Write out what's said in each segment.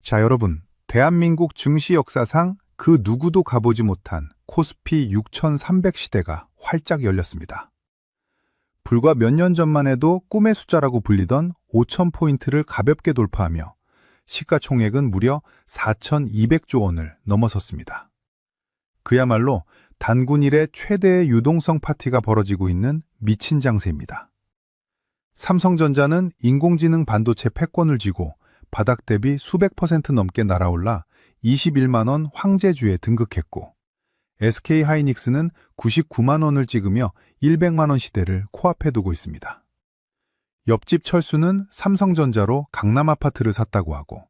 자, 여러분, 대한민국 증시 역사상 그 누구도 가보지 못한 코스피 6300 시대가 활짝 열렸습니다. 불과 몇 년 전만 해도 꿈의 숫자라고 불리던 5000포인트를 가볍게 돌파하며 시가총액은 무려 4200조 원을 넘어섰습니다. 그야말로 단군 일의 최대의 유동성 파티가 벌어지고 있는 미친 장세입니다. 삼성전자는 인공지능 반도체 패권을 쥐고 바닥 대비 수백 % 넘게 날아올라 21만 원 황제주에 등극했고, SK하이닉스는 99만 원을 찍으며 100만 원 시대를 코앞에 두고 있습니다. 옆집 철수는 삼성전자로 강남 아파트를 샀다고 하고,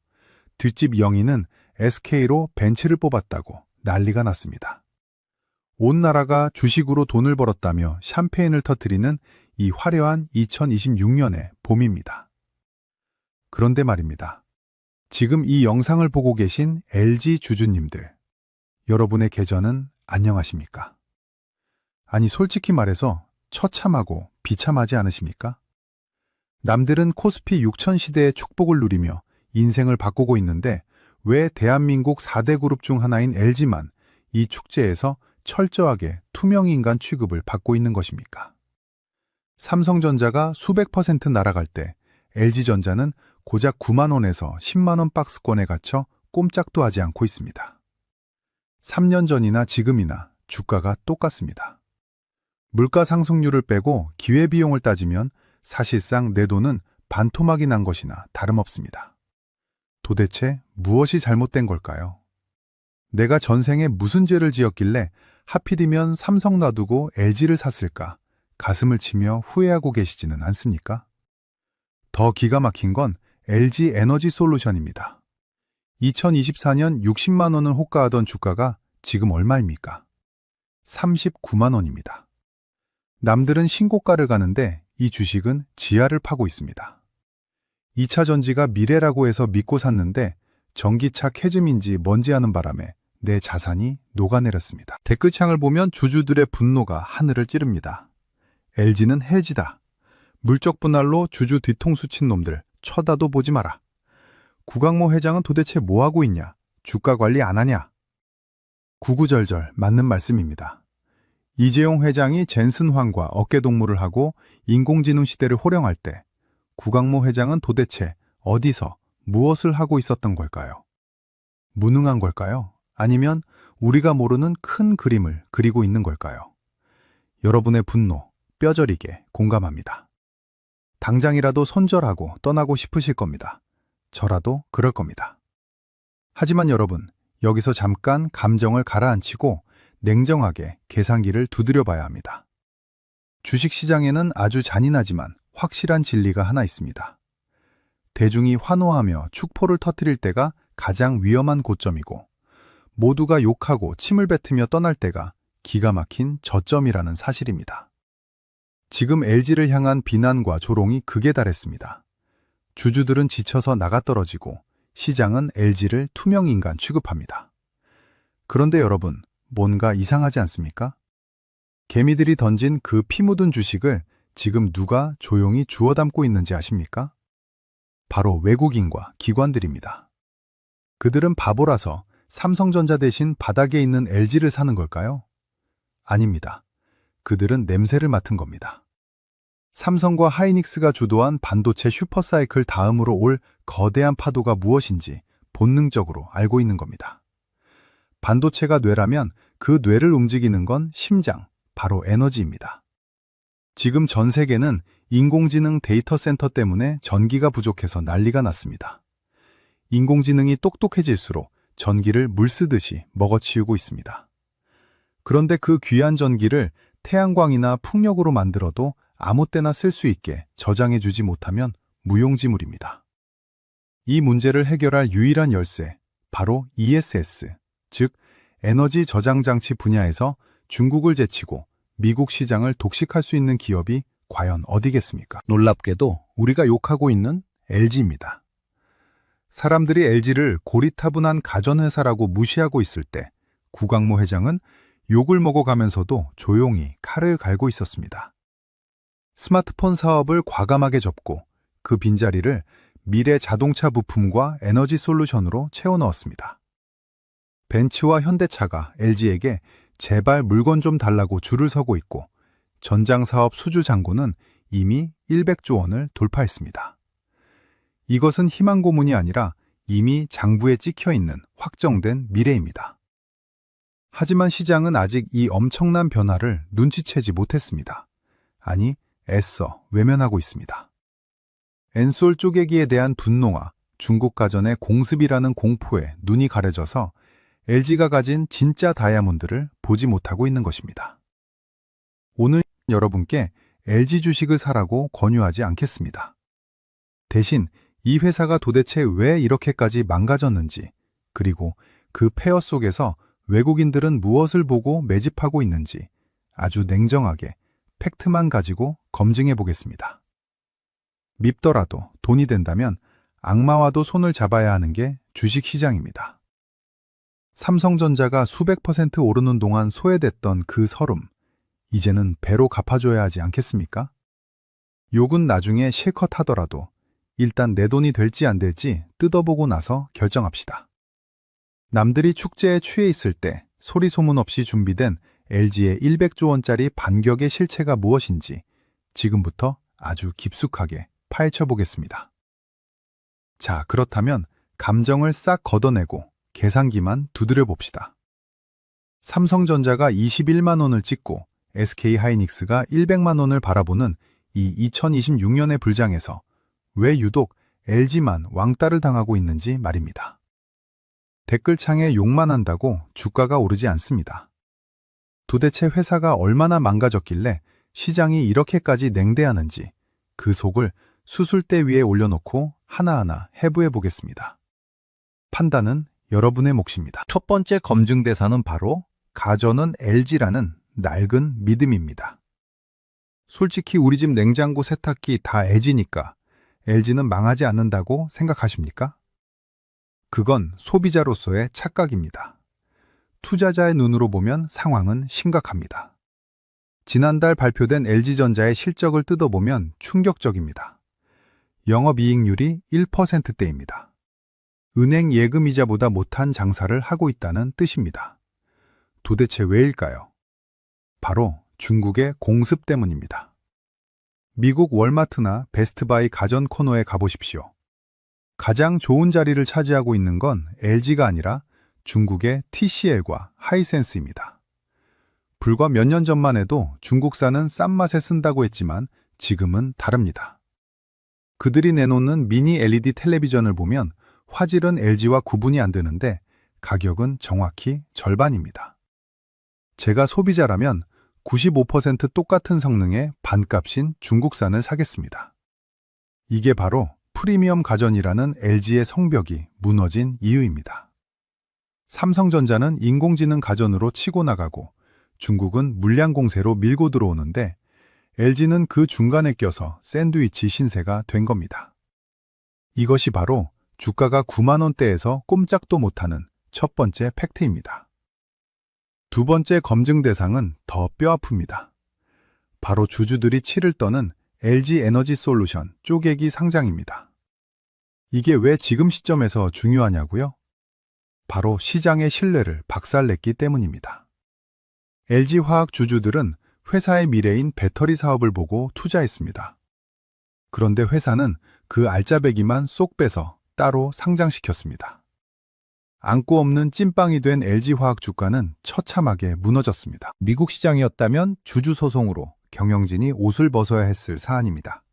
뒷집 영희는 SK로 벤츠를 뽑았다고 난리가 났습니다. 온 나라가 주식으로 돈을 벌었다며 샴페인을 터뜨리는 이 화려한 2026년의 봄입니다. 그런데 말입니다. 지금 이 영상을 보고 계신 LG 주주님들, 여러분의 계좌는 안녕하십니까? 아니, 솔직히 말해서 처참하고 비참하지 않으십니까? 남들은 코스피 6000 시대의 축복을 누리며 인생을 바꾸고 있는데 왜 대한민국 4대 그룹 중 하나인 LG만 이 축제에서 철저하게 투명인간 취급을 받고 있는 것입니까? 삼성전자가 수백 % 날아갈 때 LG전자는 고작 9만 원에서 10만 원 박스권에 갇혀 꼼짝도 하지 않고 있습니다. 3년 전이나 지금이나 주가가 똑같습니다. 물가 상승률을 빼고 기회비용을 따지면 사실상 내 돈은 반토막이 난 것이나 다름없습니다. 도대체 무엇이 잘못된 걸까요? 내가 전생에 무슨 죄를 지었길래 하필이면 삼성 놔두고 LG를 샀을까 가슴을 치며 후회하고 계시지는 않습니까? 더 기가 막힌 건 LG 에너지 솔루션입니다. 2024년 60만 원을 호가하던 주가가 지금 얼마입니까? 39만 원입니다. 남들은 신고가를 가는데 이 주식은 지하를 파고 있습니다. 2차 전지가 미래라고 해서 믿고 샀는데 전기차 캐즘인지 뭔지 하는 바람에 내 자산이 녹아내렸습니다. 댓글창을 보면 주주들의 분노가 하늘을 찌릅니다. LG는 해지다. 물적 분할로 주주 뒤통수 친 놈들 쳐다도 보지 마라. 구강모 회장은 도대체 뭐하고 있냐? 주가 관리 안 하냐? 구구절절 맞는 말씀입니다. 이재용 회장이 젠슨황과 어깨동무를 하고 인공지능 시대를 호령할 때 구강모 회장은 도대체 어디서 무엇을 하고 있었던 걸까요? 무능한 걸까요? 아니면 우리가 모르는 큰 그림을 그리고 있는 걸까요? 여러분의 분노 뼈저리게 공감합니다. 당장이라도 손절하고 떠나고 싶으실 겁니다. 저라도 그럴 겁니다. 하지만 여러분, 여기서 잠깐 감정을 가라앉히고 냉정하게 계산기를 두드려 봐야 합니다. 주식시장에는 아주 잔인하지만 확실한 진리가 하나 있습니다. 대중이 환호하며 축포를 터뜨릴 때가 가장 위험한 고점이고, 모두가 욕하고 침을 뱉으며 떠날 때가 기가 막힌 저점이라는 사실입니다. 지금 LG를 향한 비난과 조롱이 극에 달했습니다. 주주들은 지쳐서 나가떨어지고 시장은 LG를 투명인간 취급합니다. 그런데 여러분, 뭔가 이상하지 않습니까? 개미들이 던진 그 피 묻은 주식을 지금 누가 조용히 주워 담고 있는지 아십니까? 바로 외국인과 기관들입니다. 그들은 바보라서 삼성전자 대신 바닥에 있는 LG를 사는 걸까요? 아닙니다. 그들은 냄새를 맡은 겁니다. 삼성과 하이닉스가 주도한 반도체 슈퍼사이클 다음으로 올 거대한 파도가 무엇인지 본능적으로 알고 있는 겁니다. 반도체가 뇌라면 그 뇌를 움직이는 건 심장, 바로 에너지입니다. 지금 전 세계는 인공지능 데이터 센터 때문에 전기가 부족해서 난리가 났습니다. 인공지능이 똑똑해질수록 전기를 물쓰듯이 먹어치우고 있습니다. 그런데 그 귀한 전기를 태양광이나 풍력으로 만들어도 아무 때나 쓸 수 있게 저장해주지 못하면 무용지물입니다. 이 문제를 해결할 유일한 열쇠, 바로 ESS, 즉 에너지 저장 장치 분야에서 중국을 제치고 미국 시장을 독식할 수 있는 기업이 과연 어디겠습니까? 놀랍게도 우리가 욕하고 있는 LG입니다. 사람들이 LG를 고리타분한 가전회사라고 무시하고 있을 때 구강모 회장은 욕을 먹어가면서도 조용히 칼을 갈고 있었습니다. 스마트폰 사업을 과감하게 접고 그 빈자리를 미래 자동차 부품과 에너지 솔루션으로 채워 넣었습니다. 벤츠와 현대차가 LG에게 제발 물건 좀 달라고 줄을 서고 있고 전장사업 수주 잔고는 이미 100조 원을 돌파했습니다. 이것은 희망 고문이 아니라 이미 장부에 찍혀 있는 확정된 미래입니다. 하지만 시장은 아직 이 엄청난 변화를 눈치채지 못했습니다. 아니, 애써 외면하고 있습니다. 엔솔 쪼개기에 대한 분노와 중국 가전의 공습이라는 공포에 눈이 가려져서 LG가 가진 진짜 다이아몬드를 보지 못하고 있는 것입니다. 오늘 여러분께 LG 주식을 사라고 권유하지 않겠습니다. 대신 이 회사가 도대체 왜 이렇게까지 망가졌는지, 그리고 그 폐허 속에서 외국인들은 무엇을 보고 매집하고 있는지 아주 냉정하게 팩트만 가지고 검증해 보겠습니다. 밉더라도 돈이 된다면 악마와도 손을 잡아야 하는 게 주식시장입니다. 삼성전자가 수백 % 오르는 동안 소외됐던 그 서름, 이제는 배로 갚아줘야 하지 않겠습니까? 욕은 나중에 실컷 하더라도 일단 내 돈이 될지 안 될지 뜯어보고 나서 결정합시다. 남들이 축제에 취해 있을 때 소리 소문 없이 준비된 LG의 100조 원짜리 반격의 실체가 무엇인지 지금부터 아주 깊숙하게 파헤쳐 보겠습니다. 자, 그렇다면 감정을 싹 걷어내고 계산기만 두드려 봅시다. 삼성전자가 21만 원을 찍고 SK하이닉스가 100만 원을 바라보는 이 2026년의 불장에서 왜 유독 LG만 왕따를 당하고 있는지 말입니다. 댓글창에 욕만 한다고 주가가 오르지 않습니다. 도대체 회사가 얼마나 망가졌길래 시장이 이렇게까지 냉대하는지 그 속을 수술대 위에 올려놓고 하나하나 해부해 보겠습니다. 판단은 여러분의 몫입니다. 첫 번째 검증 대상은 바로 가전은 LG라는 낡은 믿음입니다. 솔직히 우리 집 냉장고, 세탁기 다 LG니까 LG는 망하지 않는다고 생각하십니까? 그건 소비자로서의 착각입니다. 투자자의 눈으로 보면 상황은 심각합니다. 지난달 발표된 LG전자의 실적을 뜯어보면 충격적입니다. 영업이익률이 1%대입니다. 은행 예금이자보다 못한 장사를 하고 있다는 뜻입니다. 도대체 왜일까요? 바로 중국의 공습 때문입니다. 미국 월마트나 베스트바이 가전 코너에 가보십시오. 가장 좋은 자리를 차지하고 있는 건 LG가 아니라 중국의 TCL과 하이센스입니다. 불과 몇 년 전만 해도 중국산은 싼 맛에 쓴다고 했지만 지금은 다릅니다. 그들이 내놓는 미니 LED 텔레비전을 보면 화질은 LG와 구분이 안 되는데 가격은 정확히 절반입니다. 제가 소비자라면 95% 똑같은 성능의 반값인 중국산을 사겠습니다. 이게 바로 프리미엄 가전이라는 LG의 성벽이 무너진 이유입니다. 삼성전자는 인공지능 가전으로 치고 나가고 중국은 물량 공세로 밀고 들어오는데 LG는 그 중간에 껴서 샌드위치 신세가 된 겁니다. 이것이 바로 주가가 9만 원대에서 꼼짝도 못하는 첫 번째 팩트입니다. 두 번째 검증 대상은 더 뼈아픕니다. 바로 주주들이 치를 떠는 LG 에너지 솔루션 쪼개기 상장입니다. 이게 왜 지금 시점에서 중요하냐고요? 바로 시장의 신뢰를 박살냈기 때문입니다. LG화학 주주들은 회사의 미래인 배터리 사업을 보고 투자했습니다. 그런데 회사는 그 알짜배기만 쏙 빼서 따로 상장시켰습니다. 안고 없는 찐빵이 된 LG화학 주가는 처참하게 무너졌습니다. 미국 시장이었다면 주주 소송으로 경영진이 옷을 벗어야 했을 사안입니다.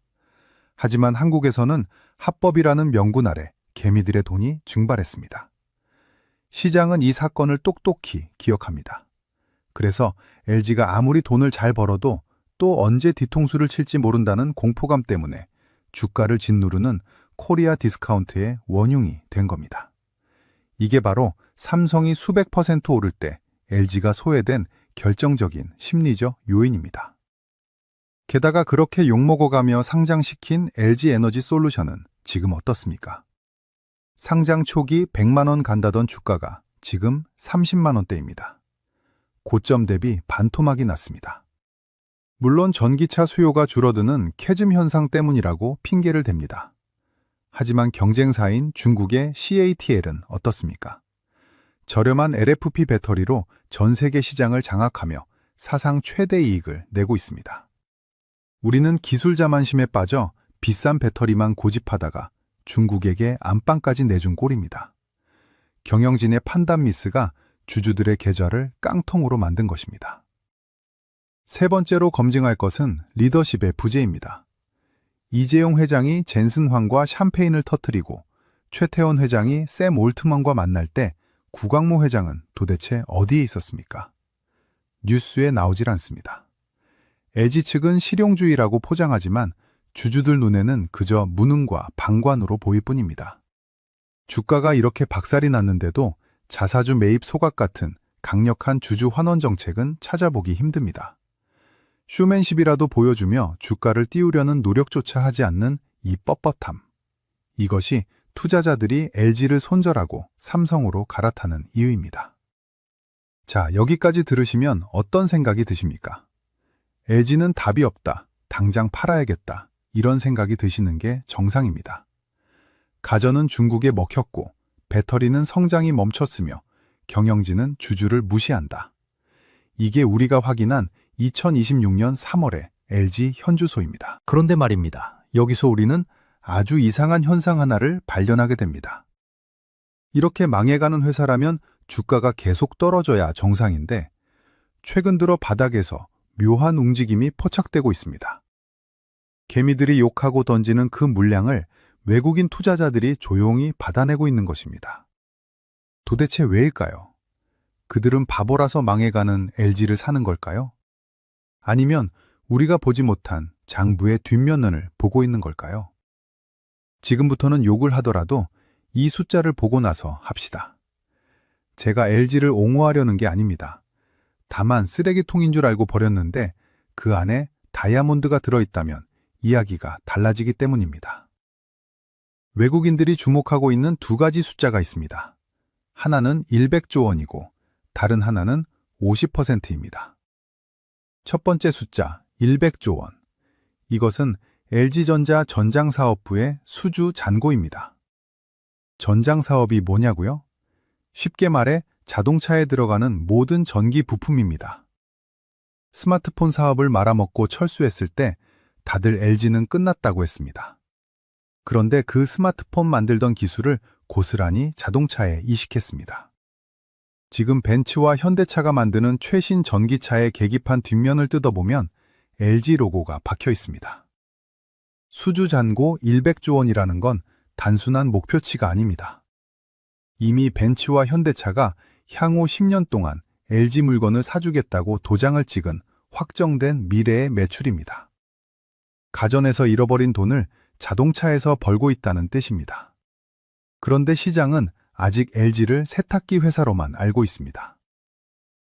하지만 한국에서는 합법이라는 명분 아래 개미들의 돈이 증발했습니다. 시장은 이 사건을 똑똑히 기억합니다. 그래서 LG가 아무리 돈을 잘 벌어도 또 언제 뒤통수를 칠지 모른다는 공포감 때문에 주가를 짓누르는 코리아 디스카운트의 원흉이 된 겁니다. 이게 바로 삼성이 수백 % 오를 때 LG가 소외된 결정적인 심리적 요인입니다. 게다가 그렇게 욕먹어가며 상장시킨 LG 에너지 솔루션은 지금 어떻습니까? 상장 초기 100만 원 간다던 주가가 지금 30만 원대입니다. 고점 대비 반토막이 났습니다. 물론 전기차 수요가 줄어드는 캐즘 현상 때문이라고 핑계를 댑니다. 하지만 경쟁사인 중국의 CATL은 어떻습니까? 저렴한 LFP 배터리로 전 세계 시장을 장악하며 사상 최대 이익을 내고 있습니다. 우리는 기술 자만심에 빠져 비싼 배터리만 고집하다가 중국에게 안방까지 내준 꼴입니다. 경영진의 판단 미스가 주주들의 계좌를 깡통으로 만든 것입니다. 세 번째로 검증할 것은 리더십의 부재입니다. 이재용 회장이 젠슨황과 샴페인을 터뜨리고 최태원 회장이 샘 올트먼과 만날 때 구광모 회장은 도대체 어디에 있었습니까? 뉴스에 나오질 않습니다. LG 측은 실용주의라고 포장하지만 주주들 눈에는 그저 무능과 방관으로 보일 뿐입니다. 주가가 이렇게 박살이 났는데도 자사주 매입 소각 같은 강력한 주주 환원 정책은 찾아보기 힘듭니다. 쇼맨십이라도 보여주며 주가를 띄우려는 노력조차 하지 않는 이 뻣뻣함. 이것이 투자자들이 LG를 손절하고 삼성으로 갈아타는 이유입니다. 자, 여기까지 들으시면 어떤 생각이 드십니까? LG는 답이 없다, 당장 팔아야겠다, 이런 생각이 드시는 게 정상입니다. 가전은 중국에 먹혔고 배터리는 성장이 멈췄으며 경영진은 주주를 무시한다. 이게 우리가 확인한 2026년 3월의 LG 현주소입니다. 그런데 말입니다. 여기서 우리는 아주 이상한 현상 하나를 발견하게 됩니다. 이렇게 망해가는 회사라면 주가가 계속 떨어져야 정상인데 최근 들어 바닥에서 묘한 움직임이 포착되고 있습니다. 개미들이 욕하고 던지는 그 물량을 외국인 투자자들이 조용히 받아내고 있는 것입니다. 도대체 왜일까요? 그들은 바보라서 망해가는 LG를 사는 걸까요? 아니면 우리가 보지 못한 장부의 뒷면을 보고 있는 걸까요? 지금부터는 욕을 하더라도 이 숫자를 보고 나서 합시다. 제가 LG를 옹호하려는 게 아닙니다. 다만 쓰레기통인 줄 알고 버렸는데 그 안에 다이아몬드가 들어있다면 이야기가 달라지기 때문입니다. 외국인들이 주목하고 있는 두 가지 숫자가 있습니다. 하나는 100조 원이고 다른 하나는 50%입니다. 첫 번째 숫자 100조 원. 이것은 LG전자 전장사업부의 수주 잔고입니다. 전장사업이 뭐냐고요? 쉽게 말해 자동차에 들어가는 모든 전기 부품입니다. 스마트폰 사업을 말아먹고 철수했을 때 다들 LG는 끝났다고 했습니다. 그런데 그 스마트폰 만들던 기술을 고스란히 자동차에 이식했습니다. 지금 벤츠와 현대차가 만드는 최신 전기차의 계기판 뒷면을 뜯어보면 LG 로고가 박혀 있습니다. 수주 잔고 100조 원이라는 건 단순한 목표치가 아닙니다. 이미 벤츠와 현대차가 향후 10년 동안 LG 물건을 사주겠다고 도장을 찍은 확정된 미래의 매출입니다. 가전에서 잃어버린 돈을 자동차에서 벌고 있다는 뜻입니다. 그런데 시장은 아직 LG를 세탁기 회사로만 알고 있습니다.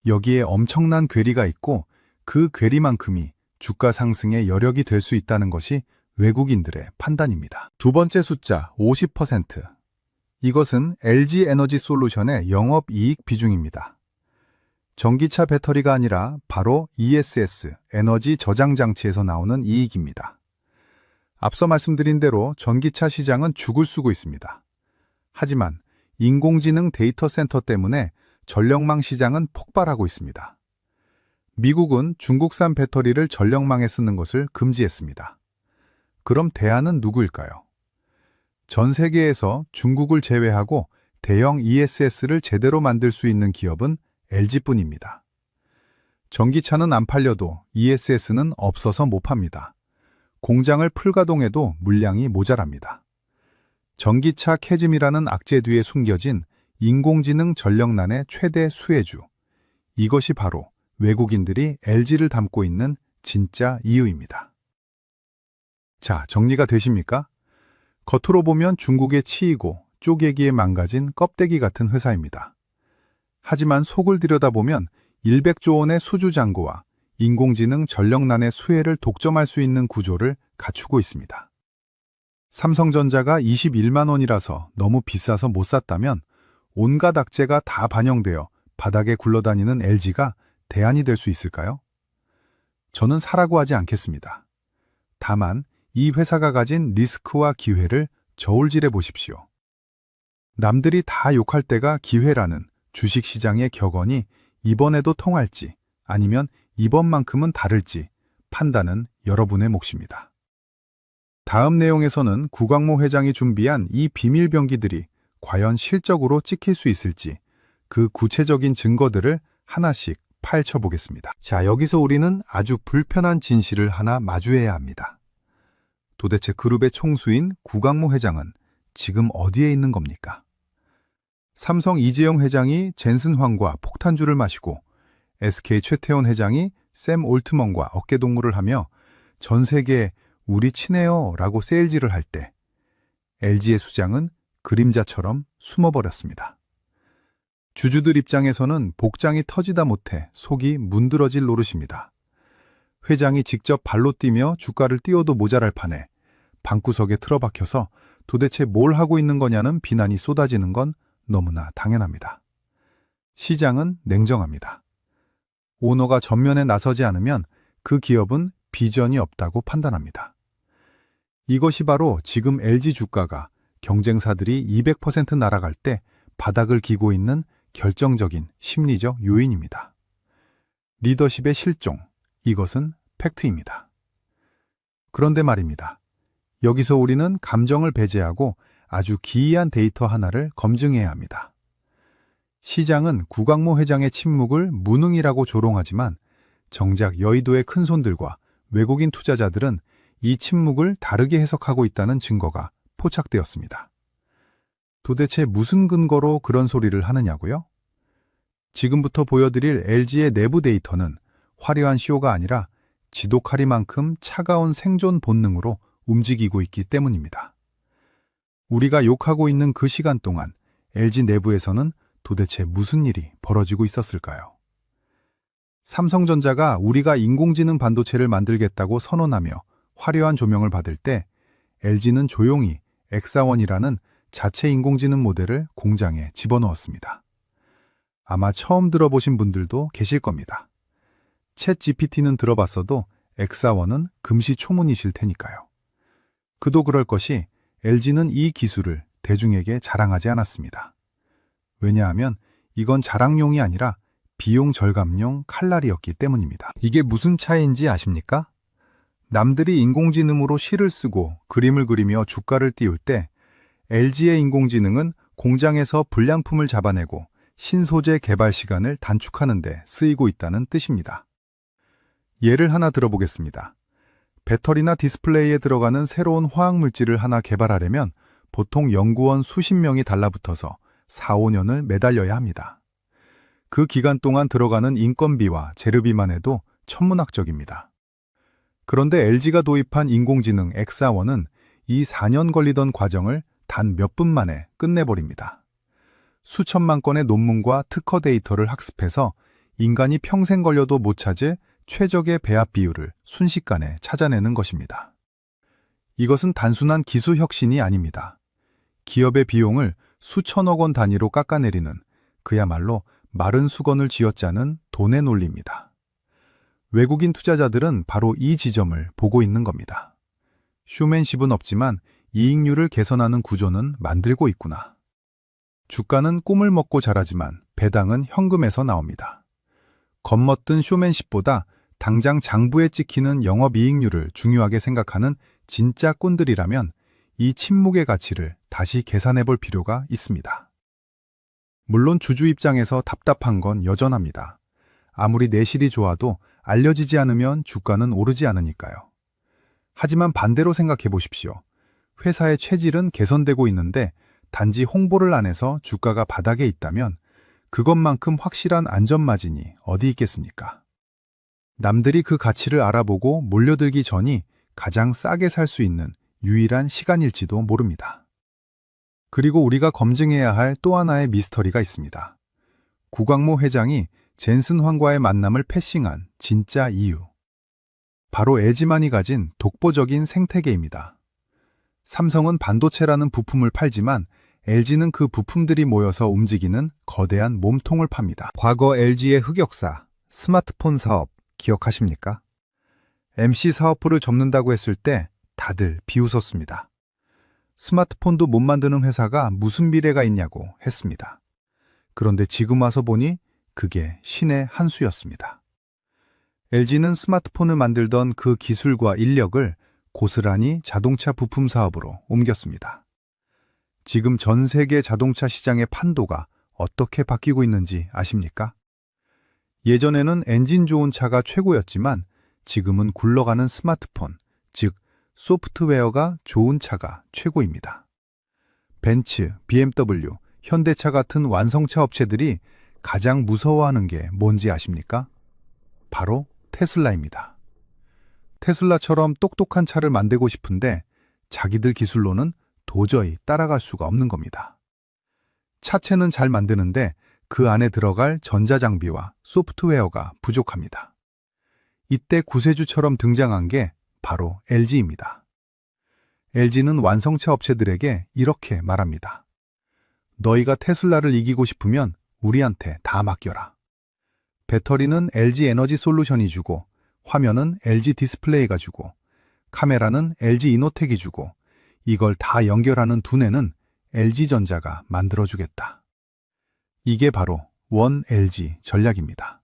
여기에 엄청난 괴리가 있고 그 괴리만큼이 주가 상승의 여력이 될 수 있다는 것이 외국인들의 판단입니다. 두 번째 숫자 50%. 이것은 LG 에너지 솔루션의 영업이익 비중입니다. 전기차 배터리가 아니라 바로 ESS, 에너지 저장 장치에서 나오는 이익입니다. 앞서 말씀드린 대로 전기차 시장은 죽을 쓰고 있습니다. 하지만 인공지능 데이터 센터 때문에 전력망 시장은 폭발하고 있습니다. 미국은 중국산 배터리를 전력망에 쓰는 것을 금지했습니다. 그럼 대안은 누구일까요? 전 세계에서 중국을 제외하고 대형 ESS를 제대로 만들 수 있는 기업은 LG뿐입니다. 전기차는 안 팔려도 ESS는 없어서 못 팝니다. 공장을 풀가동해도 물량이 모자랍니다. 전기차 캐즘이라는 악재 뒤에 숨겨진 인공지능 전력난의 최대 수혜주. 이것이 바로 외국인들이 LG를 담고 있는 진짜 이유입니다. 자, 정리가 되십니까? 겉으로 보면 중국에 치이고 쪼개기에 망가진 껍데기 같은 회사입니다. 하지만 속을 들여다보면 100조 원의 수주 잔고와 인공지능 전력난의 수혜를 독점할 수 있는 구조를 갖추고 있습니다. 삼성전자가 21만 원이라서 너무 비싸서 못 샀다면 온갖 악재가 다 반영되어 바닥에 굴러다니는 LG가 대안이 될 수 있을까요? 저는 사라고 하지 않겠습니다. 다만 이 회사가 가진 리스크와 기회를 저울질해 보십시오. 남들이 다 욕할 때가 기회라는 주식시장의 격언이 이번에도 통할지 아니면 이번만큼은 다를지 판단은 여러분의 몫입니다. 다음 내용에서는 구광모 회장이 준비한 이 비밀 병기들이 과연 실적으로 찍힐 수 있을지 그 구체적인 증거들을 하나씩 파헤쳐 보겠습니다. 자, 여기서 우리는 아주 불편한 진실을 하나 마주해야 합니다. 도대체 그룹의 총수인 구광모 회장은 지금 어디에 있는 겁니까? 삼성 이재용 회장이 젠슨 황과 폭탄주를 마시고 SK 최태원 회장이 샘 올트먼과 어깨동무를 하며 전 세계에 우리 친해요 라고 세일즈를 할 때 LG의 수장은 그림자처럼 숨어버렸습니다. 주주들 입장에서는 복장이 터지다 못해 속이 문드러질 노릇입니다. 회장이 직접 발로 뛰며 주가를 띄워도 모자랄 판에 방구석에 틀어박혀서 도대체 뭘 하고 있는 거냐는 비난이 쏟아지는 건 너무나 당연합니다. 시장은 냉정합니다. 오너가 전면에 나서지 않으면 그 기업은 비전이 없다고 판단합니다. 이것이 바로 지금 LG 주가가 경쟁사들이 200% 날아갈 때 바닥을 기고 있는 결정적인 심리적 요인입니다. 리더십의 실종, 이것은 팩트입니다. 그런데 말입니다. 여기서 우리는 감정을 배제하고 아주 기이한 데이터 하나를 검증해야 합니다. 시장은 구광모 회장의 침묵을 무능이라고 조롱하지만 정작 여의도의 큰손들과 외국인 투자자들은 이 침묵을 다르게 해석하고 있다는 증거가 포착되었습니다. 도대체 무슨 근거로 그런 소리를 하느냐고요? 지금부터 보여드릴 LG의 내부 데이터는 화려한 쇼가 아니라 지독하리만큼 차가운 생존 본능으로 움직이고 있기 때문입니다. 우리가 욕하고 있는 그 시간 동안 LG 내부에서는 도대체 무슨 일이 벌어지고 있었을까요? 삼성전자가 우리가 인공지능 반도체를 만들겠다고 선언하며 화려한 조명을 받을 때 LG는 조용히 엑사원이라는 자체 인공지능 모델을 공장에 집어넣었습니다. 아마 처음 들어보신 분들도 계실 겁니다. 챗 GPT는 들어봤어도 엑사원은 금시초문이실 테니까요. 그도 그럴 것이 LG는 이 기술을 대중에게 자랑하지 않았습니다. 왜냐하면 이건 자랑용이 아니라 비용 절감용 칼날이었기 때문입니다. 이게 무슨 차이인지 아십니까? 남들이 인공지능으로 시를 쓰고 그림을 그리며 주가를 띄울 때 LG의 인공지능은 공장에서 불량품을 잡아내고 신소재 개발 시간을 단축하는 데 쓰이고 있다는 뜻입니다. 예를 하나 들어보겠습니다. 배터리나 디스플레이에 들어가는 새로운 화학물질을 하나 개발하려면 보통 연구원 수십 명이 달라붙어서 4, 5년을 매달려야 합니다. 그 기간 동안 들어가는 인건비와 재료비만 해도 천문학적입니다. 그런데 LG가 도입한 인공지능 엑사원은 이 4년 걸리던 과정을 단 몇 분 만에 끝내버립니다. 수천만 건의 논문과 특허 데이터를 학습해서 인간이 평생 걸려도 못 찾을 최적의 배합 비율을 순식간에 찾아내는 것입니다. 이것은 단순한 기술 혁신이 아닙니다. 기업의 비용을 수천억 원 단위로 깎아내리는 그야말로 마른 수건을 쥐어짜는 돈의 논리입니다. 외국인 투자자들은 바로 이 지점을 보고 있는 겁니다. 쇼맨십은 없지만 이익률을 개선하는 구조는 만들고 있구나. 주가는 꿈을 먹고 자라지만 배당은 현금에서 나옵니다. 겉멋든 쇼맨십보다 당장 장부에 찍히는 영업이익률을 중요하게 생각하는 진짜 꾼들이라면 이 침묵의 가치를 다시 계산해 볼 필요가 있습니다. 물론 주주 입장에서 답답한 건 여전합니다. 아무리 내실이 좋아도 알려지지 않으면 주가는 오르지 않으니까요. 하지만 반대로 생각해 보십시오. 회사의 체질은 개선되고 있는데 단지 홍보를 안 해서 주가가 바닥에 있다면 그것만큼 확실한 안전마진이 어디 있겠습니까? 남들이 그 가치를 알아보고 몰려들기 전이 가장 싸게 살 수 있는 유일한 시간일지도 모릅니다. 그리고 우리가 검증해야 할 또 하나의 미스터리가 있습니다. 구광모 회장이 젠슨 황과의 만남을 패싱한 진짜 이유. 바로 LG만이 가진 독보적인 생태계입니다. 삼성은 반도체라는 부품을 팔지만 LG는 그 부품들이 모여서 움직이는 거대한 몸통을 팝니다. 과거 LG의 흑역사, 스마트폰 사업 기억하십니까? MC 사업부를 접는다고 했을 때 다들 비웃었습니다. 스마트폰도 못 만드는 회사가 무슨 미래가 있냐고 했습니다. 그런데 지금 와서 보니 그게 신의 한 수였습니다. LG는 스마트폰을 만들던 그 기술과 인력을 고스란히 자동차 부품 사업으로 옮겼습니다. 지금 전 세계 자동차 시장의 판도가 어떻게 바뀌고 있는지 아십니까? 예전에는 엔진 좋은 차가 최고였지만 지금은 굴러가는 스마트폰, 즉 소프트웨어가 좋은 차가 최고입니다. 벤츠, BMW, 현대차 같은 완성차 업체들이 가장 무서워하는 게 뭔지 아십니까? 바로 테슬라입니다. 테슬라처럼 똑똑한 차를 만들고 싶은데 자기들 기술로는 도저히 따라갈 수가 없는 겁니다. 차체는 잘 만드는데 그 안에 들어갈 전자장비와 소프트웨어가 부족합니다. 이때 구세주처럼 등장한 게 바로 LG입니다. LG는 완성차 업체들에게 이렇게 말합니다. 너희가 테슬라를 이기고 싶으면 우리한테 다 맡겨라. 배터리는 LG 에너지 솔루션이 주고, 화면은 LG 디스플레이가 주고, 카메라는 LG 이노텍이 주고, 이걸 다 연결하는 두뇌는 LG전자가 만들어주겠다. 이게 바로 원 LG 전략입니다.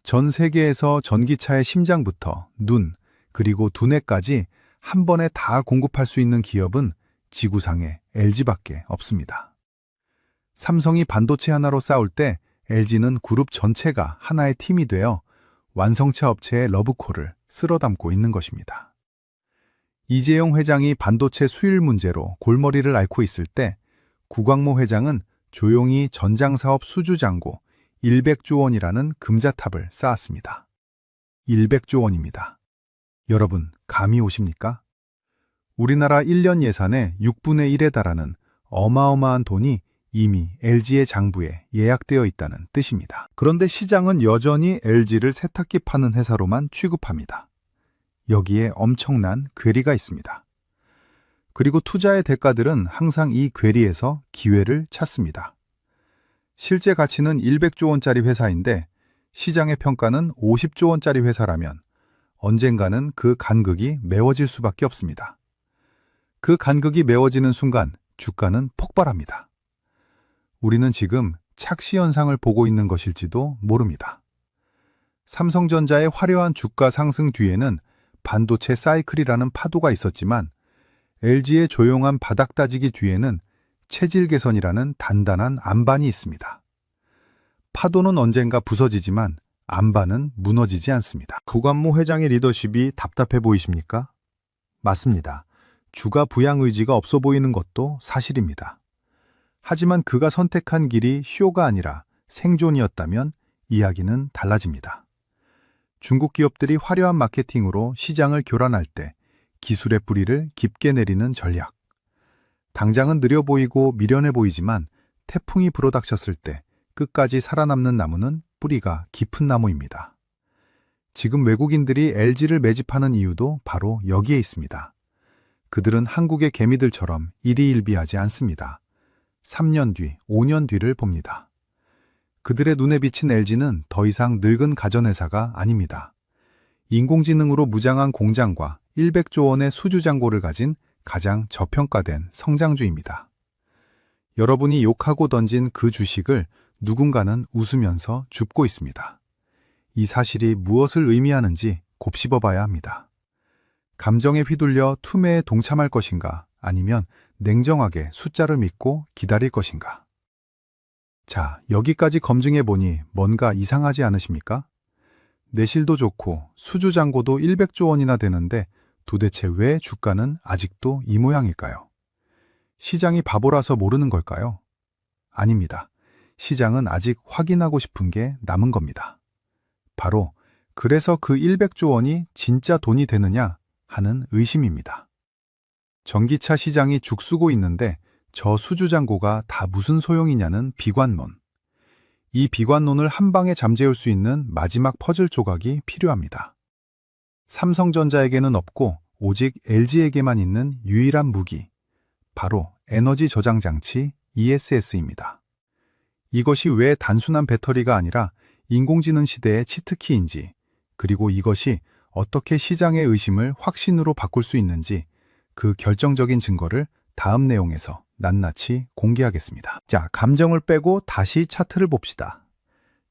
전 세계에서 전기차의 심장부터 눈, 그리고 두뇌까지 한 번에 다 공급할 수 있는 기업은 지구상에 LG밖에 없습니다. 삼성이 반도체 하나로 싸울 때 LG는 그룹 전체가 하나의 팀이 되어 완성차 업체의 러브콜을 쓸어 담고 있는 것입니다. 이재용 회장이 반도체 수율 문제로 골머리를 앓고 있을 때 구광모 회장은 조용히 전장사업 수주잔고 100조 원이라는 금자탑을 쌓았습니다. 100조 원입니다. 여러분, 감이 오십니까? 우리나라 1년 예산의 6분의 1에 달하는 어마어마한 돈이 이미 LG의 장부에 예약되어 있다는 뜻입니다. 그런데 시장은 여전히 LG를 세탁기 파는 회사로만 취급합니다. 여기에 엄청난 괴리가 있습니다. 그리고 투자의 대가들은 항상 이 괴리에서 기회를 찾습니다. 실제 가치는 100조 원짜리 회사인데 시장의 평가는 50조 원짜리 회사라면 언젠가는 그 간극이 메워질 수밖에 없습니다. 그 간극이 메워지는 순간 주가는 폭발합니다. 우리는 지금 착시 현상을 보고 있는 것일지도 모릅니다. 삼성전자의 화려한 주가 상승 뒤에는 반도체 사이클이라는 파도가 있었지만 LG의 조용한 바닥 다지기 뒤에는 체질 개선이라는 단단한 안반이 있습니다. 파도는 언젠가 부서지지만 안반은 무너지지 않습니다. 구관모 회장의 리더십이 답답해 보이십니까? 맞습니다. 주가 부양 의지가 없어 보이는 것도 사실입니다. 하지만 그가 선택한 길이 쇼가 아니라 생존이었다면 이야기는 달라집니다. 중국 기업들이 화려한 마케팅으로 시장을 교란할 때 기술의 뿌리를 깊게 내리는 전략. 당장은 느려 보이고 미련해 보이지만 태풍이 불어닥쳤을 때 끝까지 살아남는 나무는 뿌리가 깊은 나무입니다. 지금 외국인들이 LG를 매집하는 이유도 바로 여기에 있습니다. 그들은 한국의 개미들처럼 일희일비하지 않습니다. 3년 뒤, 5년 뒤를 봅니다. 그들의 눈에 비친 LG는 더 이상 늙은 가전회사가 아닙니다. 인공지능으로 무장한 공장과 100조 원의 수주잔고를 가진 가장 저평가된 성장주입니다. 여러분이 욕하고 던진 그 주식을 누군가는 웃으면서 줍고 있습니다. 이 사실이 무엇을 의미하는지 곱씹어봐야 합니다. 감정에 휘둘려 투매에 동참할 것인가, 아니면 냉정하게 숫자를 믿고 기다릴 것인가? 자, 여기까지 검증해보니 뭔가 이상하지 않으십니까? 내실도 좋고 수주잔고도 100조 원이나 되는데 도대체 왜 주가는 아직도 이 모양일까요? 시장이 바보라서 모르는 걸까요? 아닙니다. 시장은 아직 확인하고 싶은 게 남은 겁니다. 바로 그래서 그 100조 원이 진짜 돈이 되느냐 하는 의심입니다. 전기차 시장이 죽쓰고 있는데 저 수주잔고가 다 무슨 소용이냐는 비관론. 이 비관론을 한 방에 잠재울 수 있는 마지막 퍼즐 조각이 필요합니다. 삼성전자에게는 없고 오직 LG에게만 있는 유일한 무기, 바로 에너지 저장 장치 ESS입니다. 이것이 왜 단순한 배터리가 아니라 인공지능 시대의 치트키인지, 그리고 이것이 어떻게 시장의 의심을 확신으로 바꿀 수 있는지 그 결정적인 증거를 다음 내용에서 낱낱이 공개하겠습니다. 자, 감정을 빼고 다시 차트를 봅시다.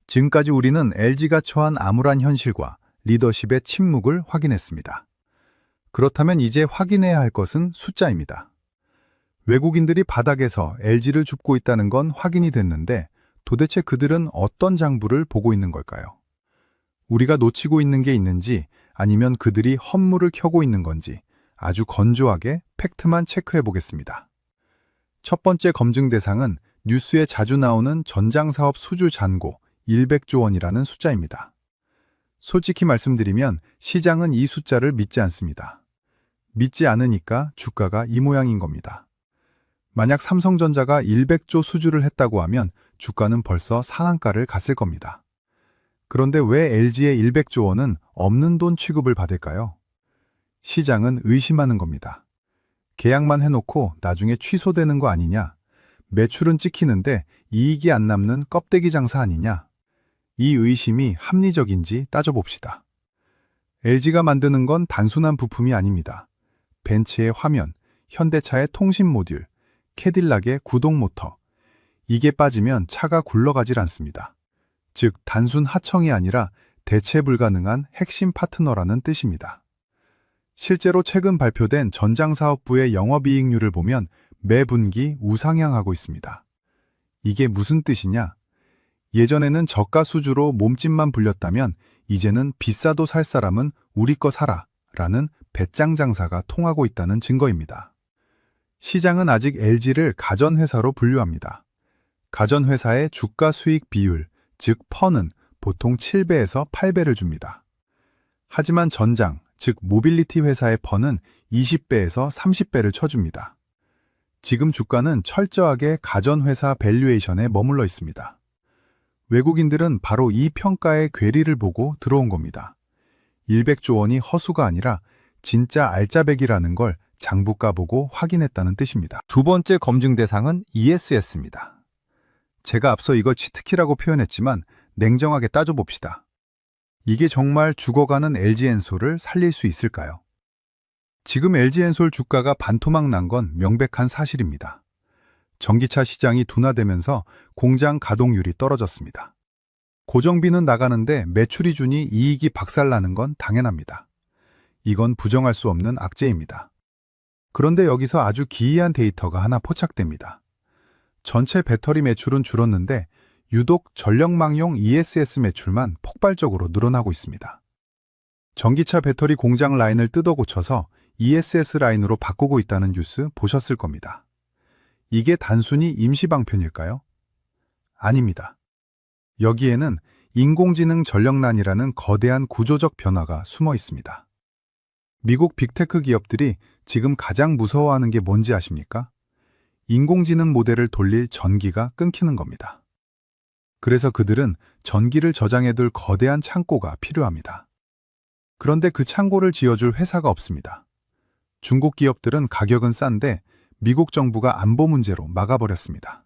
지금까지 우리는 LG가 처한 암울한 현실과 리더십의 침묵을 확인했습니다. 그렇다면 이제 확인해야 할 것은 숫자입니다. 외국인들이 바닥에서 LG를 줍고 있다는 건 확인이 됐는데 도대체 그들은 어떤 장부를 보고 있는 걸까요? 우리가 놓치고 있는 게 있는지 아니면 그들이 헛물을 켜고 있는 건지 아주 건조하게 팩트만 체크해 보겠습니다. 첫 번째 검증 대상은 뉴스에 자주 나오는 전장사업 수주 잔고 100조 원이라는 숫자입니다. 솔직히 말씀드리면 시장은 이 숫자를 믿지 않습니다. 믿지 않으니까 주가가 이 모양인 겁니다. 만약 삼성전자가 100조 수주를 했다고 하면 주가는 벌써 상한가를 갔을 겁니다. 그런데 왜 LG의 100조 원은 없는 돈 취급을 받을까요? 시장은 의심하는 겁니다. 계약만 해놓고 나중에 취소되는 거 아니냐? 매출은 찍히는데 이익이 안 남는 껍데기 장사 아니냐? 이 의심이 합리적인지 따져봅시다. LG가 만드는 건 단순한 부품이 아닙니다. 벤츠의 화면, 현대차의 통신 모듈, 캐딜락의 구동 모터. 이게 빠지면 차가 굴러가질 않습니다. 즉, 단순 하청이 아니라 대체 불가능한 핵심 파트너라는 뜻입니다. 실제로 최근 발표된 전장사업부의 영업이익률을 보면 매 분기 우상향하고 있습니다. 이게 무슨 뜻이냐? 예전에는 저가 수주로 몸집만 불렸다면 이제는 비싸도 살 사람은 우리 거 사라 라는 배짱 장사가 통하고 있다는 증거입니다. 시장은 아직 LG를 가전회사로 분류합니다. 가전회사의 주가 수익 비율, 즉 펀은 보통 7배에서 8배를 줍니다. 하지만 전장, 즉 모빌리티 회사의 펀은 20배에서 30배를 쳐줍니다. 지금 주가는 철저하게 가전회사 밸류에이션에 머물러 있습니다. 외국인들은 바로 이 평가의 괴리를 보고 들어온 겁니다. 100조 원이 허수가 아니라 진짜 알짜배기라는 걸 장부가 보고 확인했다는 뜻입니다. 두 번째 검증 대상은 ESS입니다. 제가 앞서 이거 치트키라고 표현했지만 냉정하게 따져봅시다. 이게 정말 죽어가는 LG엔솔을 살릴 수 있을까요? 지금 LG엔솔 주가가 반토막 난 건 명백한 사실입니다. 전기차 시장이 둔화되면서 공장 가동률이 떨어졌습니다. 고정비는 나가는데 매출이 주니 이익이 박살나는 건 당연합니다. 이건 부정할 수 없는 악재입니다. 그런데 여기서 아주 기이한 데이터가 하나 포착됩니다. 전체 배터리 매출은 줄었는데 유독 전력망용 ESS 매출만 폭발적으로 늘어나고 있습니다. 전기차 배터리 공장 라인을 뜯어 고쳐서 ESS 라인으로 바꾸고 있다는 뉴스 보셨을 겁니다. 이게 단순히 임시방편일까요? 아닙니다. 여기에는 인공지능 전력난이라는 거대한 구조적 변화가 숨어 있습니다. 미국 빅테크 기업들이 지금 가장 무서워하는 게 뭔지 아십니까? 인공지능 모델을 돌릴 전기가 끊기는 겁니다. 그래서 그들은 전기를 저장해둘 거대한 창고가 필요합니다. 그런데 그 창고를 지어줄 회사가 없습니다. 중국 기업들은 가격은 싼데 미국 정부가 안보 문제로 막아버렸습니다.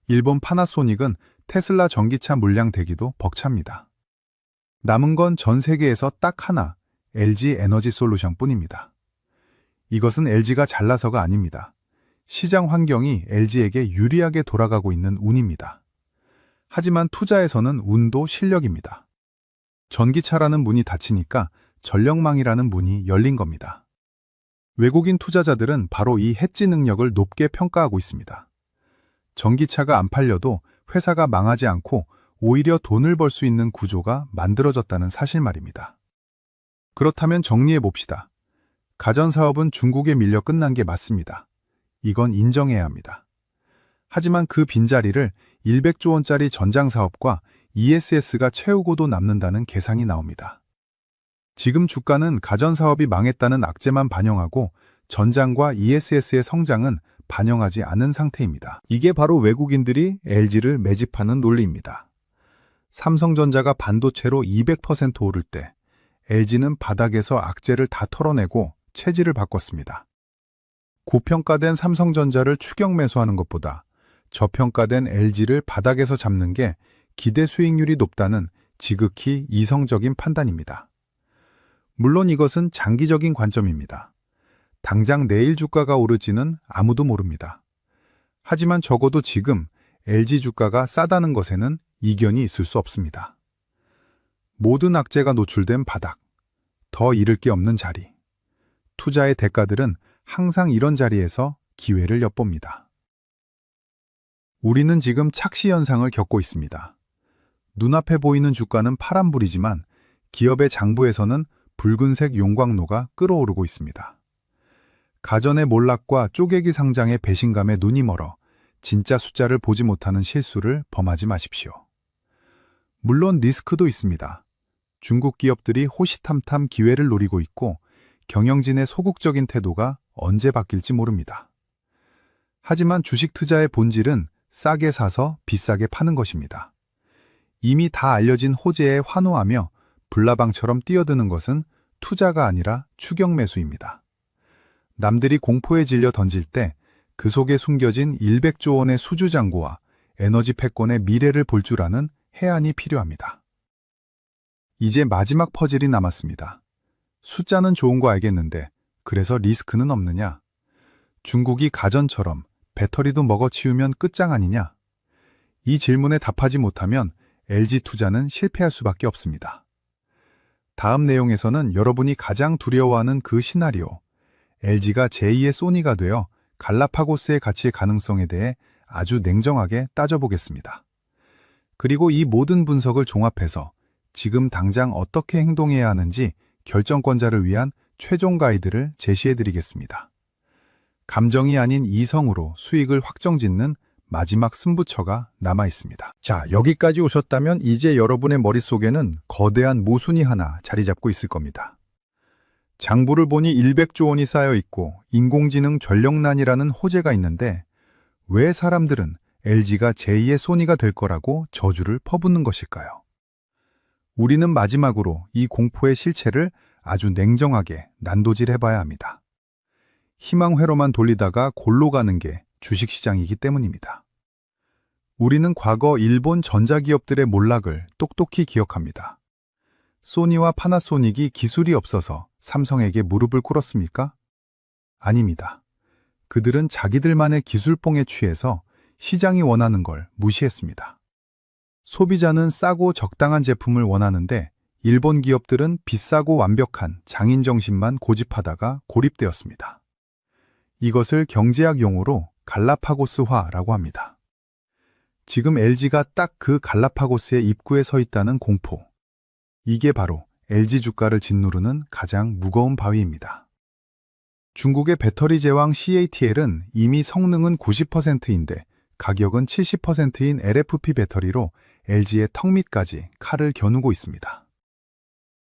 일본 파나소닉은 테슬라 전기차 물량 대기도 벅찹니다. 남은 건 전 세계에서 딱 하나, LG 에너지 솔루션 뿐입니다. 이것은 LG가 잘나서가 아닙니다. 시장 환경이 LG에게 유리하게 돌아가고 있는 운입니다. 하지만 투자에서는 운도 실력입니다. 전기차라는 문이 닫히니까 전력망이라는 문이 열린 겁니다. 외국인 투자자들은 바로 이 해지 능력을 높게 평가하고 있습니다. 전기차가 안 팔려도 회사가 망하지 않고 오히려 돈을 벌 수 있는 구조가 만들어졌다는 사실 말입니다. 그렇다면 정리해 봅시다. 가전사업은 중국에 밀려 끝난 게 맞습니다. 이건 인정해야 합니다. 하지만 그 빈자리를 100조 원짜리 전장사업과 ESS가 채우고도 남는다는 계산이 나옵니다. 지금 주가는 가전사업이 망했다는 악재만 반영하고 전장과 ESS의 성장은 반영하지 않은 상태입니다. 이게 바로 외국인들이 LG를 매집하는 논리입니다. 삼성전자가 반도체로 200% 오를 때 LG는 바닥에서 악재를 다 털어내고 체질을 바꿨습니다. 고평가된 삼성전자를 추격 매수하는 것보다 저평가된 LG를 바닥에서 잡는 게 기대 수익률이 높다는 지극히 이성적인 판단입니다. 물론 이것은 장기적인 관점입니다. 당장 내일 주가가 오를지는 아무도 모릅니다. 하지만 적어도 지금 LG 주가가 싸다는 것에는 이견이 있을 수 없습니다. 모든 악재가 노출된 바닥, 더 잃을 게 없는 자리. 투자의 대가들은 항상 이런 자리에서 기회를 엿봅니다. 우리는 지금 착시 현상을 겪고 있습니다. 눈앞에 보이는 주가는 파란불이지만 기업의 장부에서는 붉은색 용광로가 끓어오르고 있습니다. 가전의 몰락과 쪼개기 상장의 배신감에 눈이 멀어 진짜 숫자를 보지 못하는 실수를 범하지 마십시오. 물론 리스크도 있습니다. 중국 기업들이 호시탐탐 기회를 노리고 있고 경영진의 소극적인 태도가 언제 바뀔지 모릅니다. 하지만 주식 투자의 본질은 싸게 사서 비싸게 파는 것입니다. 이미 다 알려진 호재에 환호하며 불나방처럼 뛰어드는 것은 투자가 아니라 추격 매수입니다. 남들이 공포에 질려 던질 때 그 속에 숨겨진 100조 원의 수주잔고와 에너지 패권의 미래를 볼 줄 아는 해안이 필요합니다. 이제 마지막 퍼즐이 남았습니다. 숫자는 좋은 거 알겠는데 그래서 리스크는 없느냐? 중국이 가전처럼 배터리도 먹어치우면 끝장 아니냐? 이 질문에 답하지 못하면 LG 투자는 실패할 수밖에 없습니다. 다음 내용에서는 여러분이 가장 두려워하는 그 시나리오, LG가 제2의 소니가 되어 갈라파고스의 가치의 가능성에 대해 아주 냉정하게 따져보겠습니다. 그리고 이 모든 분석을 종합해서 지금 당장 어떻게 행동해야 하는지 결정권자를 위한 최종 가이드를 제시해드리겠습니다. 감정이 아닌 이성으로 수익을 확정짓는 마지막 승부처가 남아있습니다. 자, 여기까지 오셨다면 이제 여러분의 머릿속에는 거대한 모순이 하나 자리 잡고 있을 겁니다. 장부를 보니 100조 원이 쌓여 있고 인공지능 전력난이라는 호재가 있는데 왜 사람들은 LG가 제2의 소니가 될 거라고 저주를 퍼붓는 것일까요? 우리는 마지막으로 이 공포의 실체를 아주 냉정하게 난도질해봐야 합니다. 희망회로만 돌리다가 골로 가는 게 주식시장이기 때문입니다. 우리는 과거 일본 전자기업들의 몰락을 똑똑히 기억합니다. 소니와 파나소닉이 기술이 없어서 삼성에게 무릎을 꿇었습니까? 아닙니다. 그들은 자기들만의 기술뽕에 취해서 시장이 원하는 걸 무시했습니다. 소비자는 싸고 적당한 제품을 원하는데 일본 기업들은 비싸고 완벽한 장인 정신만 고집하다가 고립되었습니다. 이것을 경제학 용어로 갈라파고스화라고 합니다. 지금 LG가 딱 그 갈라파고스의 입구에 서 있다는 공포. 이게 바로 LG 주가를 짓누르는 가장 무거운 바위입니다. 중국의 배터리 제왕 CATL은 이미 성능은 90%인데 가격은 70%인 LFP 배터리로 LG의 턱 밑까지 칼을 겨누고 있습니다.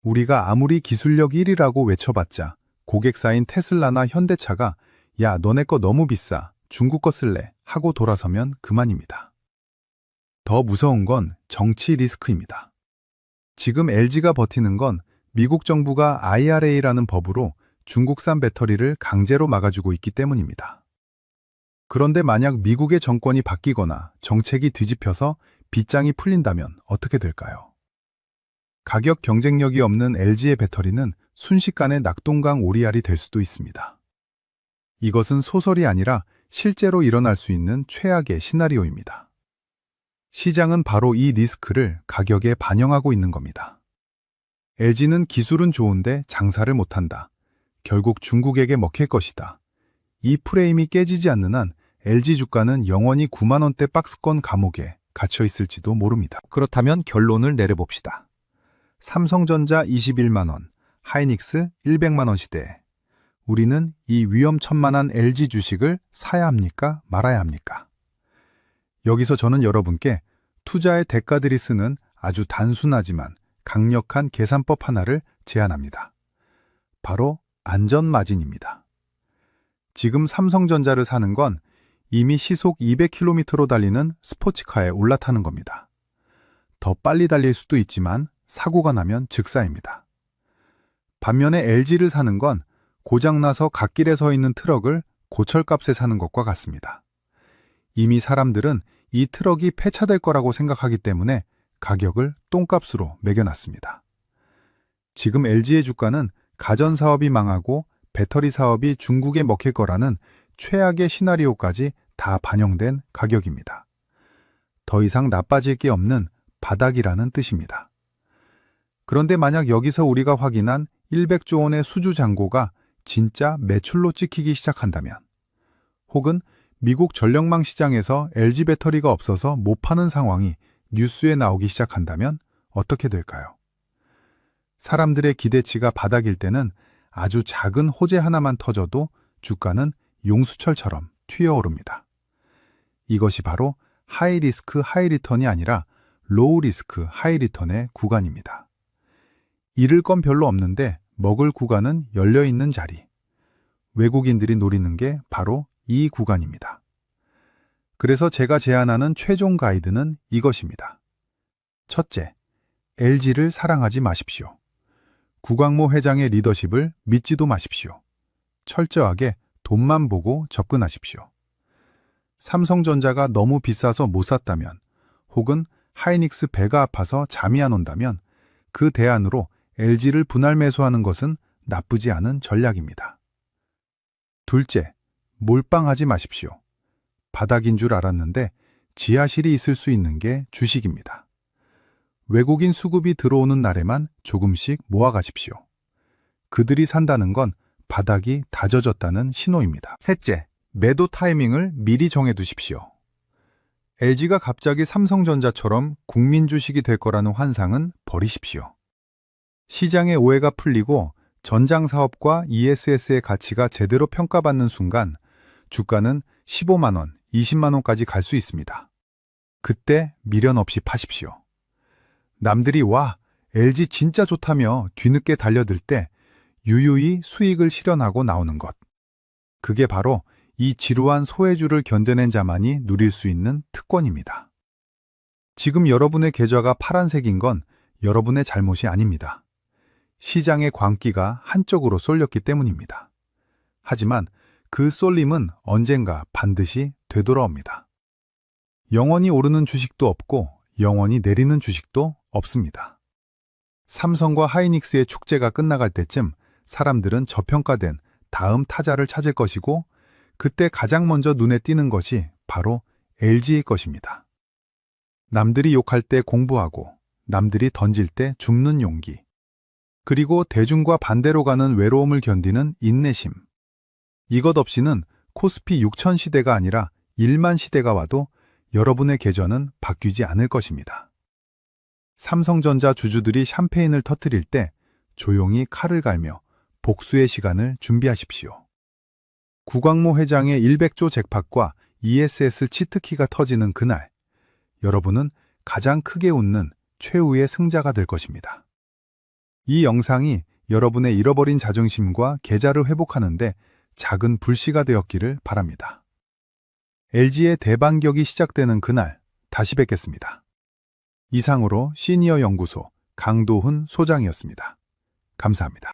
우리가 아무리 기술력 1위라고 외쳐봤자 고객사인 테슬라나 현대차가 야, 너네 거 너무 비싸, 중국 거 쓸래 하고 돌아서면 그만입니다. 더 무서운 건 정치 리스크입니다. 지금 LG가 버티는 건 미국 정부가 IRA라는 법으로 중국산 배터리를 강제로 막아주고 있기 때문입니다. 그런데 만약 미국의 정권이 바뀌거나 정책이 뒤집혀서 빗장이 풀린다면 어떻게 될까요? 가격 경쟁력이 없는 LG의 배터리는 순식간에 낙동강 오리알이 될 수도 있습니다. 이것은 소설이 아니라 실제로 일어날 수 있는 최악의 시나리오입니다. 시장은 바로 이 리스크를 가격에 반영하고 있는 겁니다. LG는 기술은 좋은데 장사를 못한다. 결국 중국에게 먹힐 것이다. 이 프레임이 깨지지 않는 한 LG 주가는 영원히 9만 원대 박스권 감옥에 갇혀 있을지도 모릅니다. 그렇다면 결론을 내려봅시다. 삼성전자 21만 원, 하이닉스 100만 원 시대에 우리는 이 위험천만한 LG 주식을 사야 합니까? 말아야 합니까? 여기서 저는 여러분께 투자의 대가들이 쓰는 아주 단순하지만 강력한 계산법 하나를 제안합니다. 바로 안전마진입니다. 지금 삼성전자를 사는 건 이미 시속 200km로 달리는 스포츠카에 올라타는 겁니다. 더 빨리 달릴 수도 있지만 사고가 나면 즉사입니다. 반면에 LG를 사는 건 고장나서 갓길에 서 있는 트럭을 고철값에 사는 것과 같습니다. 이미 사람들은 이 트럭이 폐차될 거라고 생각하기 때문에 가격을 똥값으로 매겨놨습니다. 지금 LG의 주가는 가전사업이 망하고 배터리 사업이 중국에 먹힐 거라는 최악의 시나리오까지 다 반영된 가격입니다. 더 이상 나빠질 게 없는 바닥이라는 뜻입니다. 그런데 만약 여기서 우리가 확인한 100조 원의 수주 잔고가 진짜 매출로 찍히기 시작한다면, 혹은 미국 전력망 시장에서 LG 배터리가 없어서 못 파는 상황이 뉴스에 나오기 시작한다면 어떻게 될까요? 사람들의 기대치가 바닥일 때는 아주 작은 호재 하나만 터져도 주가는 용수철처럼 튀어오릅니다. 이것이 바로 하이 리스크 하이 리턴이 아니라 로우 리스크 하이 리턴의 구간입니다. 잃을 건 별로 없는데 먹을 구간은 열려있는 자리. 외국인들이 노리는 게 바로 이 구간입니다. 그래서 제가 제안하는 최종 가이드는 이것입니다. 첫째, LG를 사랑하지 마십시오. 구광모 회장의 리더십을 믿지도 마십시오. 철저하게 돈만 보고 접근하십시오. 삼성전자가 너무 비싸서 못 샀다면, 혹은 하이닉스 배가 아파서 잠이 안 온다면 그 대안으로 LG를 분할 매수하는 것은 나쁘지 않은 전략입니다. 둘째, 몰빵하지 마십시오. 바닥인 줄 알았는데 지하실이 있을 수 있는 게 주식입니다. 외국인 수급이 들어오는 날에만 조금씩 모아가십시오. 그들이 산다는 건 바닥이 다져졌다는 신호입니다. 셋째, 매도 타이밍을 미리 정해두십시오. LG가 갑자기 삼성전자처럼 국민 주식이 될 거라는 환상은 버리십시오. 시장의 오해가 풀리고 전장 사업과 ESS의 가치가 제대로 평가받는 순간 주가는 15만 원, 20만 원까지 갈 수 있습니다. 그때 미련 없이 파십시오. 남들이 와, LG 진짜 좋다며 뒤늦게 달려들 때 유유히 수익을 실현하고 나오는 것. 그게 바로 이 지루한 소외주를 견뎌낸 자만이 누릴 수 있는 특권입니다. 지금 여러분의 계좌가 파란색인 건 여러분의 잘못이 아닙니다. 시장의 광기가 한쪽으로 쏠렸기 때문입니다. 하지만 그 쏠림은 언젠가 반드시 되돌아옵니다. 영원히 오르는 주식도 없고 영원히 내리는 주식도 없습니다. 삼성과 하이닉스의 축제가 끝나갈 때쯤 사람들은 저평가된 다음 타자를 찾을 것이고 그때 가장 먼저 눈에 띄는 것이 바로 LG일 것입니다. 남들이 욕할 때 공부하고 남들이 던질 때 줍는 용기, 그리고 대중과 반대로 가는 외로움을 견디는 인내심. 이것 없이는 코스피 6000 시대가 아니라 1만 시대가 와도 여러분의 계좌는 바뀌지 않을 것입니다. 삼성전자 주주들이 샴페인을 터뜨릴 때 조용히 칼을 갈며 복수의 시간을 준비하십시오. 구광모 회장의 100조 잭팟과 ESS 치트키가 터지는 그날, 여러분은 가장 크게 웃는 최후의 승자가 될 것입니다. 이 영상이 여러분의 잃어버린 자존심과 계좌를 회복하는데 작은 불씨가 되었기를 바랍니다. LG의 대반격이 시작되는 그날 다시 뵙겠습니다. 이상으로 시니어 연구소 강도훈 소장이었습니다. 감사합니다.